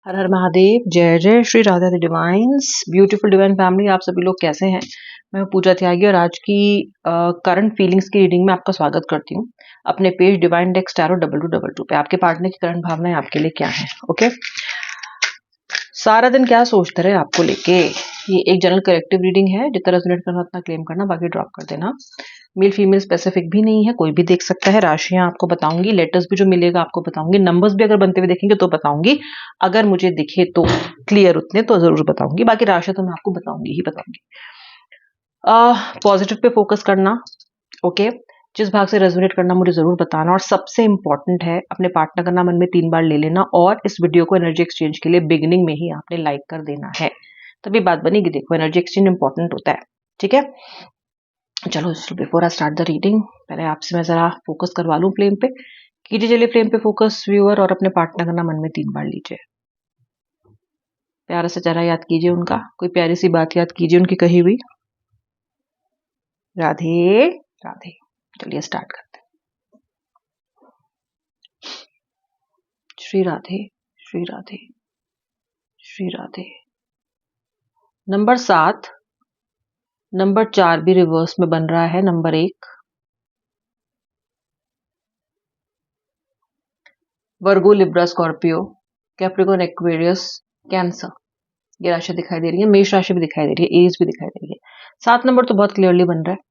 हर हर महादेव। जय जय Shri Radha the divine's. Beautiful divine family, आप सभी लोग कैसे हैं? मैं पूजा त्यागी और आज की करंट फीलिंग्स की रीडिंग में आपका स्वागत करती हूँ अपने पेज डिवाइन डेक्स टैरो 2222 पे। आपके पार्टनर की करंट भावनाएं आपके लिए क्या है? ओके, सारा दिन क्या सोचते रहे आपको लेके। ये एक जनरल कलेक्टिव रीडिंग है, जितना रेजोनेट करना उतना क्लेम करना, बाकी ड्रॉप कर देना। मेल फीमेल स्पेसिफिक भी नहीं है, कोई भी देख सकता है। राशियां आपको बताऊंगी, लेटर्स भी जो मिलेगा आपको बताऊंगी, नंबर्स भी अगर बनते हुए देखेंगे तो बताऊंगी, अगर मुझे दिखे तो क्लियर उतने तो जरूर बताऊंगी, बाकी राशियां तो मैं आपको बताऊंगी ही बताऊंगी। पॉजिटिव पे फोकस करना, ओके। जिस भाग से रेजोनेट करना मुझे जरूर बताना, और सबसे इंपॉर्टेंट है अपने पार्टनर का नाम मन में 3 बार ले लेना, और इस वीडियो को एनर्जी एक्सचेंज के लिए बिगिनिंग में ही आपने लाइक कर देना है, तभी बात बनेगी। देखो, एनर्जी एक्सचेंज इंपॉर्टेंट होता है, ठीक है। चलो, before I start the reading, पहले आपसे मैं जरा फोकस करवा लूं फ्लेम पे। कीजिए चलिए फ्लेम पे फोकस व्यूअर, और अपने पार्टनर का नाम मन में 3 बार लीजिए। प्यारा से चेहरा याद कीजिए उनका, कोई प्यारी सी बात याद कीजिए उनकी कही हुई। राधे राधे। चलिए स्टार्ट करते हैं। श्री राधे श्री राधे श्री राधे। नंबर 7, नंबर 4 भी रिवर्स में बन रहा है। Number 1 Virgo, Libra, Scorpio, Capricorn, Aquarius, Cancer, ये राशि दिखाई दे रही है। मेष राशि भी दिखाई दे रही है, एज भी दिखाई दे रही है। 7 नंबर तो बहुत क्लियरली बन रहा है।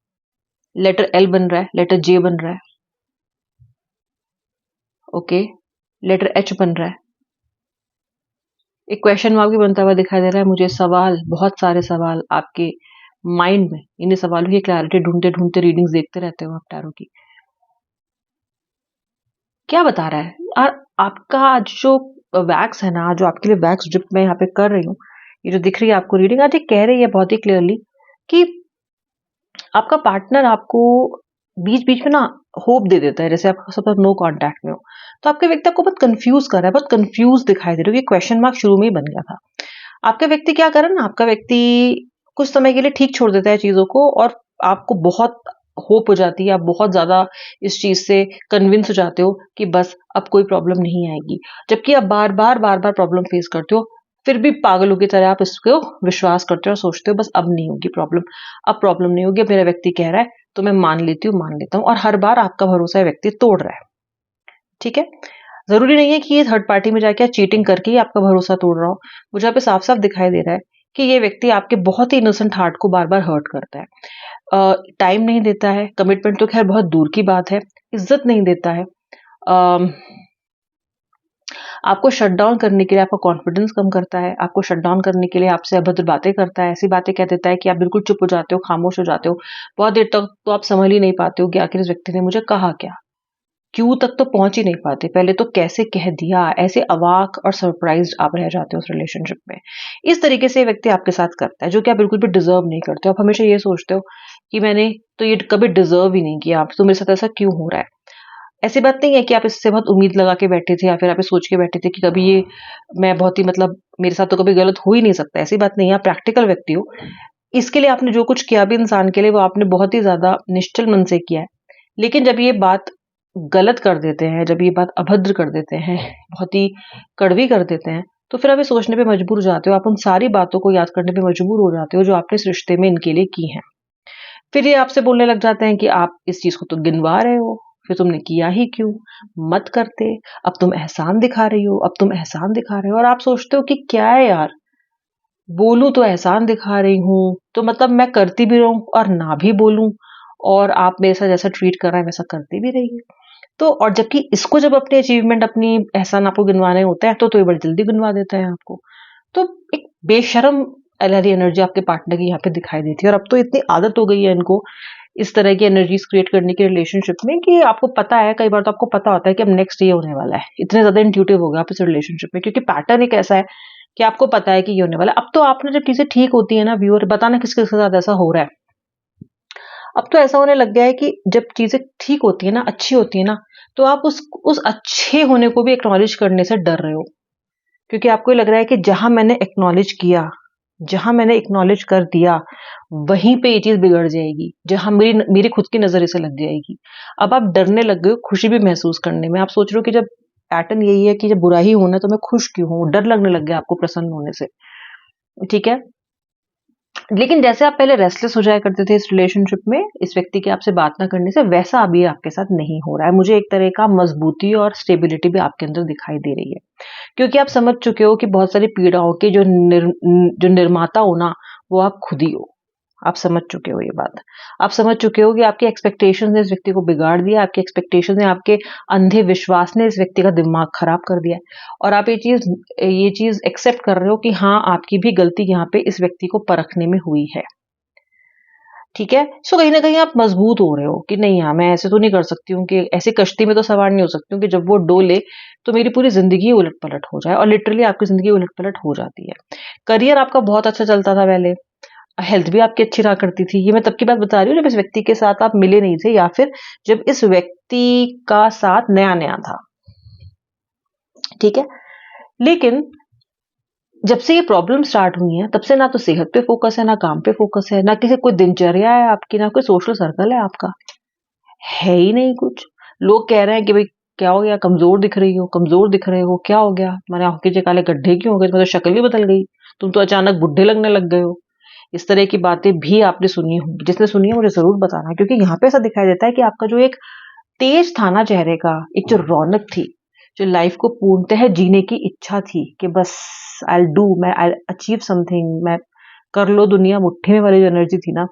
लेटर एल बन रहा है, लेटर जे बन रहा है, ओके। लेटर एच बन रहा है। एक क्वेश्चन मार्क भी बनता हुआ दिखाई दे रहा है मुझे। सवाल, बहुत सारे सवाल आपके माइंड में, इन्हीं सवालों की क्लैरिटी ढूंढते ढूंढते रीडिंग्स देखते रहते हो आप टैरो की। क्या बता रहा है? और आपका जो वैक्स है ना, जो आपके लिए वैक्स ड्रिप मैं यहाँ पे कर रही हूँ, ये जो दिख रही है आपको रीडिंग, आज ये कह रही है बहुत ही क्लियरली कि आपका पार्टनर आपको बीच बीच में ना होप दे देता है, जैसे आप सब नो कांटेक्ट में हो, तो आपके व्यक्ति आपको बहुत कंफ्यूज कर रहा है, बहुत कंफ्यूज दिखाई दे रहा है। ये क्वेश्चन मार्क शुरू में ही बन गया था। आपका व्यक्ति क्या कर रहा है ना, आपका व्यक्ति कुछ समय के लिए ठीक छोड़ देता है चीजों को, और आपको बहुत होप हो जाती है, आप बहुत ज्यादा इस चीज से कन्विंस हो जाते हो कि बस अब कोई प्रॉब्लम नहीं आएगी, जबकि आप बार बार प्रॉब्लम फेस करते हो, फिर भी पागलों की तरह आप इसको विश्वास करते हो और सोचते हो बस अब नहीं होगी प्रॉब्लम, अब प्रॉब्लम नहीं होगी, मेरा व्यक्ति कह रहा है तो मैं मान लेती हूँ, मान लेता हूँ, और हर बार आपका भरोसा व्यक्ति तोड़ रहा है, ठीक है। जरूरी नहीं है कि ये थर्ड पार्टी में जाके चीटिंग करके ही आपका भरोसा तोड़ रहा हो। मुझे यहाँ पे साफ साफ दिखाई दे रहा है कि ये व्यक्ति आपके बहुत ही इनोसेंट हार्ट को बार बार हर्ट करता है। टाइम नहीं देता है, कमिटमेंट तो खैर बहुत दूर की बात है, इज्जत नहीं देता है, आपको शट डाउन करने के लिए आपका कॉन्फिडेंस कम करता है, आपको शट डाउन करने के लिए आपसे अभद्र बातें करता है, ऐसी बातें कह देता है कि आप बिल्कुल चुप हो जाते हो, खामोश हो जाते हो। बहुत देर तक तो आप समझ ही नहीं पाते हो कि आखिर इस व्यक्ति ने मुझे कहा क्या, क्यों तक तो पहुंच ही नहीं पाते, पहले तो कैसे कह दिया, ऐसे अवाक और सरप्राइज्ड आप रह जाते हो उस रिलेशनशिप में। इस तरीके से व्यक्ति आपके साथ करता है, जो कि आप बिल्कुल भी डिजर्व नहीं करते हो। आप हमेशा ये सोचते हो कि मैंने तो ये कभी डिजर्व ही नहीं किया, तो मेरे साथ ऐसा क्यों हो रहा है। ऐसी बात नहीं है कि आप इससे बहुत उम्मीद लगा के बैठे थे, या फिर आप ये सोच के बैठे थे कि कभी ये मैं बहुत ही मतलब मेरे साथ तो कभी गलत हो ही नहीं सकता, ऐसी बात नहीं है। आप प्रैक्टिकल व्यक्ति हो, इसके लिए आपने जो कुछ किया भी इंसान के लिए, वो आपने बहुत ही ज्यादा निश्चल मन से किया है। लेकिन जब ये बात गलत कर देते हैं, जब ये बात अभद्र कर देते हैं, बहुत ही कड़वी कर देते हैं, तो फिर आप ये सोचने पे मजबूर हो जाते हो, आप उन सारी बातों को याद करने पे मजबूर हो जाते हो जो आपने इस रिश्ते में इनके लिए की हैं। फिर ये आपसे बोलने लग जाते हैं कि आप इस चीज को तो गिनवा रहे हो, फिर तुमने किया ही क्यों, मत करते, अब तुम एहसान दिखा रही हो, अब तुम एहसान दिखा रहे हो। और आप सोचते हो कि क्या है यार, बोलूं तो एहसान दिखा रही हूं, तो मतलब मैं करती भी रहूं और ना भी बोलूं, और आप मेरे साथ जैसा ट्रीट कर रहे हैं वैसा करते भी रहिए। तो और जबकि इसको जब अपने अचीवमेंट, अपनी एहसान आपको गिनवाने होते हैं, तो ये बड़ी जल्दी गिनवा देता है आपको। तो एक बेशरम अलहरी एनर्जी आपके पार्टनर की यहाँ पे दिखाई देती है, और अब तो इतनी आदत हो गई है इनको इस तरह की एनर्जीज क्रिएट करने की रिलेशनशिप में, कि आपको पता है, कई बार तो आपको पता होता है कि अब नेक्स्ट ये होने वाला है। इतने ज्यादा इंट्यूटिव हो गया आप इस रिलेशनशिप में, क्योंकि पैटर्न एक ऐसा है कि आपको पता है कि ये होने वाला है। अब तो आपने जब चीजें ठीक होती है ना व्यूअर, बताना किसके साथ ऐसा हो रहा है, अब तो ऐसा होने लग गया है कि जब चीजें ठीक होती है ना, अच्छी होती है ना, तो आप उस अच्छे होने को भी एक्नॉलेज करने से डर रहे हो, क्योंकि आपको ये लग रहा है कि जहां मैंने एक्नॉलेज किया, जहां मैंने एक्नॉलेज कर दिया, वहीं पे ये चीज बिगड़ जाएगी, जहां मेरी मेरी खुद की नजर इसे लग जाएगी। अब आप डरने लग गए हो खुशी भी महसूस करने में। आप सोच रहे हो कि जब पैटर्न यही है कि जब बुरा ही होना है तो मैं खुश क्यों हूँ, डर लगने लग गया आपको प्रसन्न होने से। ठीक है, लेकिन जैसे आप पहले रेस्टलेस हो जाया करते थे इस रिलेशनशिप में, इस व्यक्ति के आपसे बात ना करने से, वैसा अभी आपके साथ नहीं हो रहा है। मुझे एक तरह का मजबूती और स्टेबिलिटी भी आपके अंदर दिखाई दे रही है, क्योंकि आप समझ चुके हो कि बहुत सारी पीड़ाओं के जो निर्माता हो ना, वो आप खुद ही हो। आप समझ चुके हो ये बात। आप समझ चुके हो कि आपकी एक्सपेक्टेशंस ने इस व्यक्ति को बिगाड़ दिया, आपके एक्सपेक्टेशंस ने, आपके अंधे विश्वास ने इस व्यक्ति का दिमाग खराब कर दिया है। और आप ये चीज एक्सेप्ट कर रहे हो कि हाँ, आपकी भी गलती यहाँ पे इस व्यक्ति को परखने में हुई है। ठीक है, सो कहीं ना कहीं आप मजबूत हो रहे हो कि नहीं, हाँ, मैं ऐसे तो नहीं कर सकती हूँ, कि ऐसी कश्ती में तो सवार नहीं हो सकती हूँ कि जब वो डोले तो मेरी पूरी जिंदगी उलट पलट हो जाए। और लिटरली आपकी जिंदगी उलट पलट हो जाती है। करियर आपका बहुत अच्छा चलता था पहले, हेल्थ भी आपकी अच्छी रहा करती थी। ये मैं तब की बात बता रही हूँ जब इस व्यक्ति के साथ आप मिले नहीं थे, या फिर जब इस व्यक्ति का साथ नया नया था। ठीक है, लेकिन जब से ये प्रॉब्लम स्टार्ट हुई है, तब से ना तो सेहत पे फोकस है, ना काम पे फोकस है, ना किसी कोई दिनचर्या है आपकी, ना कोई सोशल सर्कल है आपका, है ही नहीं कुछ। लोग कह रहे हैं कि भाई क्या हो गया, कमजोर दिख रही हो, कमजोर दिख रहे हो, क्या हो गया, तुम्हारे आंखें के काले गड्ढे क्यों हो गए, तुम्हारी शक्ल ही बदल गई, तुम तो अचानक बुढ़े लगने लग गए हो। इस तरह की बातें भी आपने सुनी होंगी। जिसने सुनी है मुझे जरूर बताना, क्योंकि यहाँ पे ऐसा दिखाई देता है कि आपका जो एक तेज था ना चेहरे का, एक जो रौनक थी, जो लाइफ को पूर्णतः जीने की इच्छा थी कि बस आई डू, मैं आई अचीव समथिंग, मैं कर लो दुनिया मुट्ठी में वाली जो एनर्जी थी ना,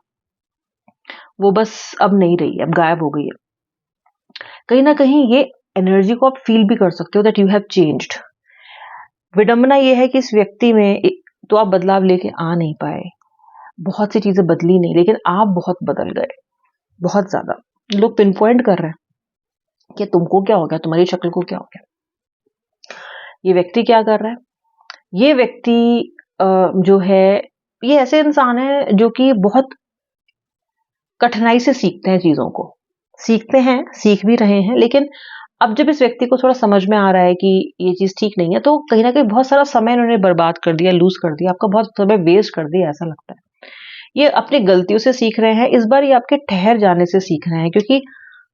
वो बस अब नहीं रही है, अब गायब हो गई है। कहीं ना कहीं ये एनर्जी को आप फील भी कर सकते हो दैट यू हैव चेंज्ड। विडंबना ये है कि इस व्यक्ति में तो आप बदलाव लेके आ नहीं पाए, बहुत सी चीजें बदली नहीं, लेकिन आप बहुत बदल गए, बहुत ज्यादा। लोग पिन पॉइंट कर रहे हैं कि तुमको क्या हो गया, तुम्हारी शक्ल को क्या हो गया। ये व्यक्ति क्या कर रहा है, ये व्यक्ति जो है, ये ऐसे इंसान है जो कि बहुत कठिनाई से सीखते हैं चीजों को, सीखते हैं, सीख भी रहे हैं, लेकिन अब जब इस व्यक्ति को थोड़ा समझ में आ रहा है कि ये चीज ठीक नहीं है, तो कहीं ना कहीं बहुत सारा समय इन्होंने बर्बाद कर दिया, लूज कर दिया, आपका बहुत समय वेस्ट कर दिया, ऐसा लगता है। ये अपनी गलतियों से सीख रहे हैं, इस बार ये आपके ठहर जाने से सीख रहे हैं, क्योंकि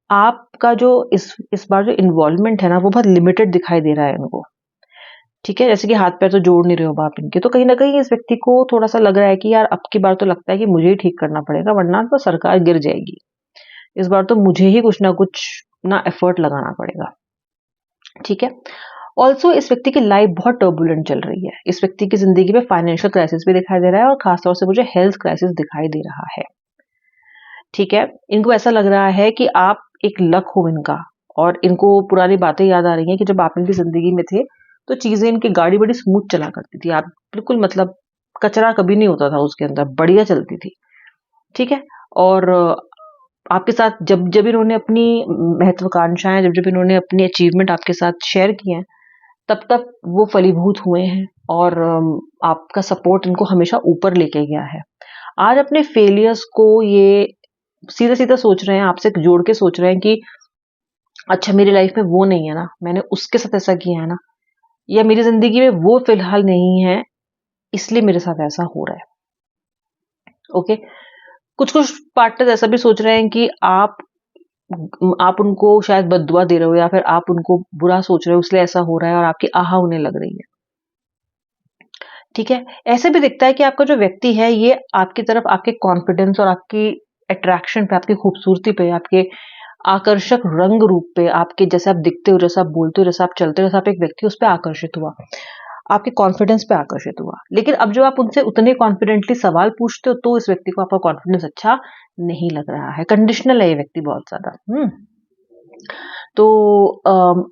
आपका जो इस बार जो इन्वॉल्वमेंट है ना, वो बहुत लिमिटेड दिखाई दे रहा है इनको। ठीक है, जैसे कि हाथ पैर तो जोड़ नहीं रहे हो आप इनके, तो कहीं ना कहीं इस व्यक्ति को थोड़ा सा लग रहा है कि यार अब की बार तो लगता है कि मुझे ही ठीक करना पड़ेगा, वरना तो सरकार गिर जाएगी। इस बार तो मुझे ही कुछ ना कुछ ना एफर्ट लगाना पड़ेगा। ठीक है, ऑल्सो इस व्यक्ति की लाइफ बहुत टर्बुलेंट चल रही है। इस व्यक्ति की जिंदगी में फाइनेंशियल क्राइसिस भी दिखाई दे रहा है, और खासतौर से मुझे हेल्थ क्राइसिस दिखाई दे रहा है। ठीक है, इनको ऐसा लग रहा है कि आप एक लक हो इनका, और इनको पुरानी बातें याद आ रही हैं कि जब आप इनकी जिंदगी में थे तो चीजें, इनकी गाड़ी बड़ी स्मूथ चला करती थी, आप बिल्कुल मतलब कचरा कभी नहीं होता था उसके अंदर, बढ़िया चलती थी। ठीक है, और आपके साथ जब जब इन्होंने अपनी महत्वाकांक्षाएं, जब जब इन्होंने अपनी अचीवमेंट आपके साथ शेयर किए हैं, तब तक वो फलीभूत हुए हैं, और आपका सपोर्ट इनको हमेशा ऊपर लेके गया है। आज अपने फेलियर्स को ये सीधा सीधा सोच रहे हैं, आपसे जोड़ के सोच रहे हैं कि अच्छा, मेरी लाइफ में वो नहीं है ना, मैंने उसके साथ ऐसा किया है ना, या मेरी जिंदगी में वो फिलहाल नहीं है, इसलिए मेरे साथ ऐसा हो रहा है। ओके, कुछ कुछ पार्टनर्स ऐसा भी सोच रहे हैं कि आप उनको शायद बद्दुआ दे रहे हो, या फिर आप उनको बुरा सोच रहे हो, इसलिए ऐसा हो रहा है, और आपकी आहा उन्हें लग रही है। ठीक है, ऐसे भी दिखता है कि आपका जो व्यक्ति है, ये आपकी तरफ आपके कॉन्फिडेंस और आपकी अट्रैक्शन पे, आपकी खूबसूरती पे, आपके आकर्षक रंग रूप पे, आपके जैसे आप दिखते हो, जैसा आप बोलते हो, जैसा आप चलते हो, जैसा आप एक व्यक्ति, उस पर आकर्षित हुआ, आपके कॉन्फिडेंस पे आकर्षित हुआ। लेकिन अब जो आप उनसे उतने कॉन्फिडेंटली सवाल पूछते हो, तो इस व्यक्ति को आपका कॉन्फिडेंस अच्छा नहीं लग रहा है, कंडीशनल है ये व्यक्ति बहुत ज्यादा। तो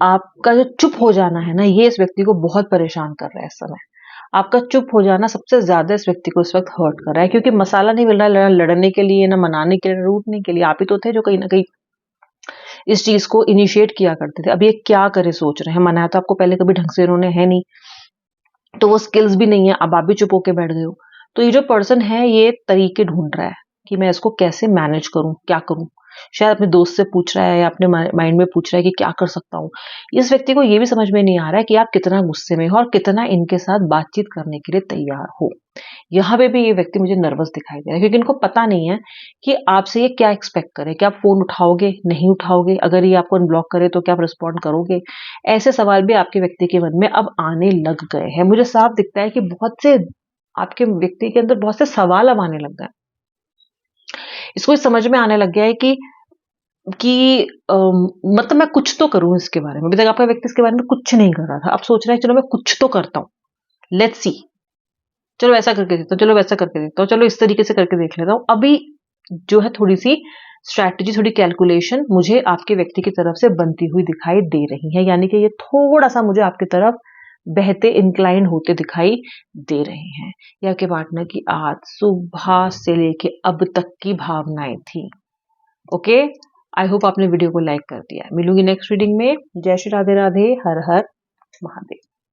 आपका जो चुप हो जाना है ना, ये इस व्यक्ति को बहुत परेशान कर रहा है इस समय। आपका चुप हो जाना सबसे ज्यादा इस व्यक्ति को इस वक्त हर्ट कर रहा है, क्योंकि मसाला नहीं मिल रहा है लड़ने के लिए, ना मनाने के लिए, रूठने के लिए। आप ही तो थे जो कहीं ना कहीं इस चीज को इनिशिएट किया करते थे। अब ये क्या करे सोच रहे हैं, मनाया तो आपको पहले कभी ढंग से इन्होंने है नहीं, तो वो स्किल्स भी नहीं है, अब आप भी चुप होके बैठ गए हो। तो ये जो पर्सन है, ये तरीके ढूंढ रहा है कि मैं इसको कैसे मैनेज करूं, क्या करूं। शायद अपने दोस्त से पूछ रहा है या अपने माइंड में पूछ रहा है कि क्या कर सकता हूँ। इस व्यक्ति को ये भी समझ में नहीं आ रहा है कि आप कितना गुस्से में हो और कितना इनके साथ बातचीत करने के लिए तैयार हो। यहाँ पे भी ये व्यक्ति मुझे नर्वस दिखाई दे रहा है क्योंकि इनको पता नहीं है कि आपसे ये क्या एक्सपेक्ट करे। क्या आप फ़ोन उठाओगे, नहीं उठाओगे? अगर ये आपको अनब्लॉक करे तो क्या आप रिस्पॉन्ड करोगे? ऐसे सवाल भी आपके व्यक्ति के मन में अब आने लग गए हैं। मुझे साफ दिखता है कि बहुत से आपके व्यक्ति के अंदर बहुत से सवाल अब आने लग गए हैं। इसको ये समझ में आने लग गया है कि मतलब मैं कुछ तो करूँ इसके बारे में। अभी तक आपका व्यक्ति इसके बारे में कुछ नहीं कर रहा था। अब सोच रहा है चलो मैं कुछ तो करता हूँ। लेट्स सी, चलो ऐसा करके देखता हूँ, चलो वैसा करके देखता हूँ, चलो इस तरीके से करके देख लेता हूँ। अभी जो है थोड़ी-सी स्ट्रैटेजी, थोड़ी कैलकुलेशन मुझे आपके व्यक्ति की तरफ से बनती हुई दिखाई दे रही है। यानी कि ये थोड़ा-सा मुझे आपकी तरफ बहते, इंक्लाइन होते दिखाई दे रहे हैं। ये आपके पार्टनर की आज सुबह से लेके अब तक की भावनाएँ थी। ओके? आई होप आपने वीडियो को लाइक कर दिया है। मिलूँगी नेक्स्ट रीडिंग में। जय श्री राधे राधे, हर हर महादेव।